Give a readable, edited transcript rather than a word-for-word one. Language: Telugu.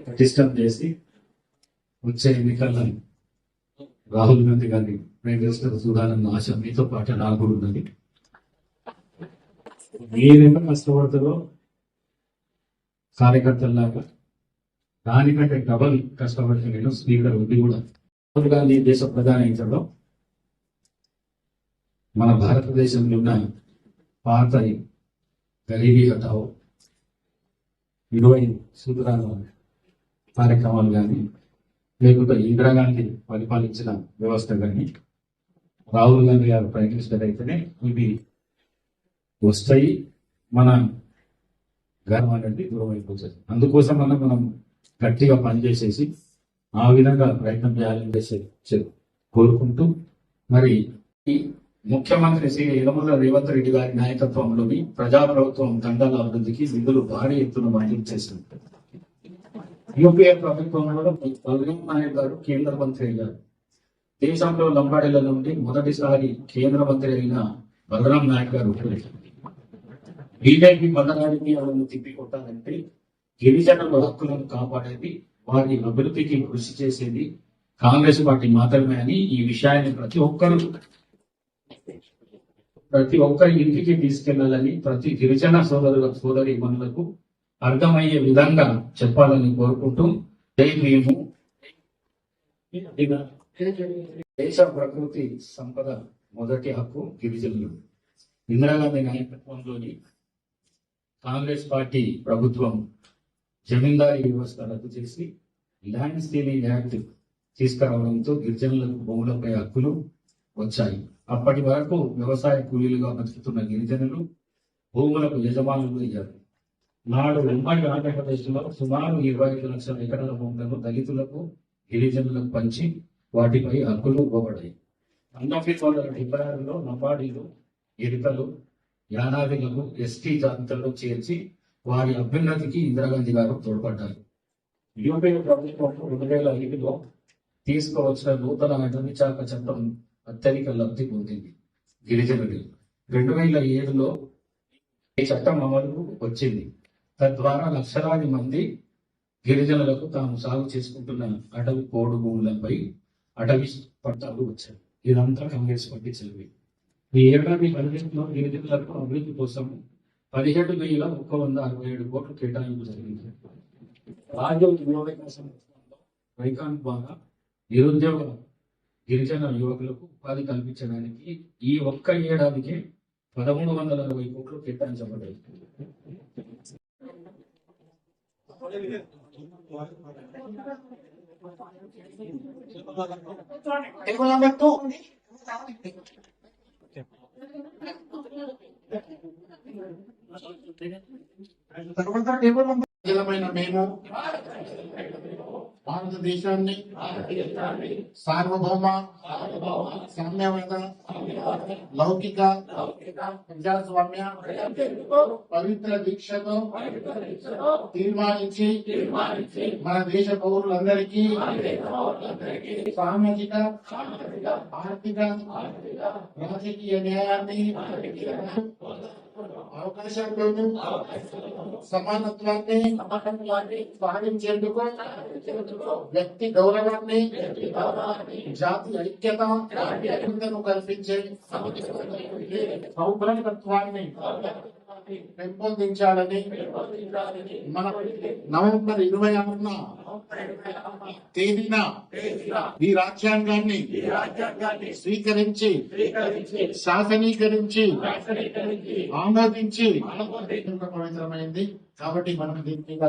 పటిష్టం చేసి వచ్చే ఎన్నికల్లో రాహుల్ గాంధీ గారిని ప్రైమ్ మినిస్టర్ చూడాలన్న ఆశ మీతో పాటు నాకు కూడా ఉన్నది. మీరెంత కష్టపడతారో కార్యకర్తల్లాగా దానికంటే డబల్ కష్టపడితే నేను స్పీకర్ ఉంది కూడా. రాహుల్ గాంధీ దేశ ప్రధాని అయినలో మన భారతదేశంలో ఉన్న పాత గరీబీ హటావో 20 సూత్రాల కార్యక్రమాలు కానీ లేకపోతే ఇందిరాగాంధీ పరిపాలించిన వ్యవస్థ కానీ రాహుల్ గాంధీ గారు ప్రైమ్ మినిస్టర్ అయితేనే ఇవి వస్తాయి. మన గర్వం అనేది దూరం అయిపోతుంది. అందుకోసం మనం గట్టిగా పనిచేసేసి ఆ విధంగా ప్రయత్నం చేయాలని చేసి కోరుకుంటూ మరి ఈ ముఖ్యమంత్రి శ్రీ యనమల రేవంత్ రెడ్డి గారి నాయకత్వంలోని ప్రజాప్రభుత్వం దండాల అభివృద్ధికి నిధులు భారీ ఎత్తున మంజూరు చేసింది. యూపీఏ ప్రభుత్వంలో బలరాం నాయక్ గారు కేంద్ర మంత్రి అయ్యారు. దేశంలో లంబాడీల నుండి మొదటిసారి కేంద్ర మంత్రి అయిన బలరాం నాయక్ గారు బీజేపీ మదనాడిని వాళ్ళను తిప్పికొట్టాలంటే గిరిజనుల హక్కులను కాపాడేది, వారి అభివృద్ధికి కృషి చేసేది కాంగ్రెస్ పార్టీ మాత్రమే అని ఈ విషయాన్ని ప్రతి ఒక్కరి ఇంటికి తీసుకెళ్లాలని, ప్రతి గిరిజన సోదరి మనులకు అర్థమయ్యే విధంగా చెప్పాలని కోరుకుంటూ మేము దేశ ప్రకృతి సంపద మొదటి హక్కు గిరిజనులు. ఇందిరాగాంధీ నాయకత్వంలోని కాంగ్రెస్ పార్టీ ప్రభుత్వం జమీందారీ వ్యవస్థ రద్దు చేసి ల్యాండ్ స్టీలింగ్ యాక్ట్ తీసుకురావడంతో గిరిజనులకు భూములపై హక్కులు వచ్చాయి. అప్పటి వరకు వ్యవసాయ కూలీలుగా బతుకుతున్న గిరిజనులు భూములకు యజమానులు అయ్యారు. నాడు ఉమ్మడి ఆంధ్రప్రదేశ్లో సుమారు 25 లక్షల ఎకరాల భూములను దళితులకు, గిరిజనులకు పంచి వాటిపై హక్కులు ఇవ్వబడ్డాయి. 1976లో లంబాడీలు, గిరికలు, యానాదిలకు ఎస్టీ జాబితాలో చేర్చి వారి అభ్యున్నతికి ఇందిరాగాంధీ గారు తోడ్పడ్డారు. యూపీఏ ప్రభుత్వం 2005లో తీసుకువచ్చిన నూతన అటవీ శాఖ చట్టం అత్యధిక లబ్ధి పొందింది గిరిజనులు. 2007లో ఈ చట్టం అమలుకు వచ్చింది. తద్వారా లక్షలాది మంది గిరిజనులకు తాము సాగు చేసుకుంటున్న అటవీ పోడు భూములపై అటవీ పట్టాలు వచ్చాయి. ఇదంతా కాంగ్రెస్ పార్టీ చదివి ఈ ఏడాది బడ్జెట్లో గిరిజనులకు అభివృద్ధి కోసం 17,167 కోట్లు కేటాయింపు జరిగింది. రాజ్యోగ రైకాన్ ద్వారా నిరుద్యోగ గిరిజన యువకులకు ఉపాధి కల్పించడానికి ఈ ఒక్క ఏడాదికే 1,360 కోట్లు కేటాయించబడ్డాయి. మేము భారతదేశాన్ని సార్వభౌమ, సామ్యవాద, లౌకిక, ప్రజాస్వామ్య పవిత్ర దీక్షతో తీర్మానించి మన దేశ పౌరులందరికీ సామాజిక, ఆర్థిక, రాజకీయ న్యాయాన్ని, అవకాశాలను, సమానత్వాన్ని సాధించేందుకు వ్యక్తి గౌరవాన్ని, జాతి ఐక్యతను కల్పించే సౌభ్రతత్వాన్ని పెంపొందించాలని మన నవంబర్ 26న తేదీన ఈ రాజ్యాంగాన్ని స్వీకరించి, శాసనీకరించి, ఆమోదించి పవిత్రమైంది. కాబట్టి మనం దీని మీద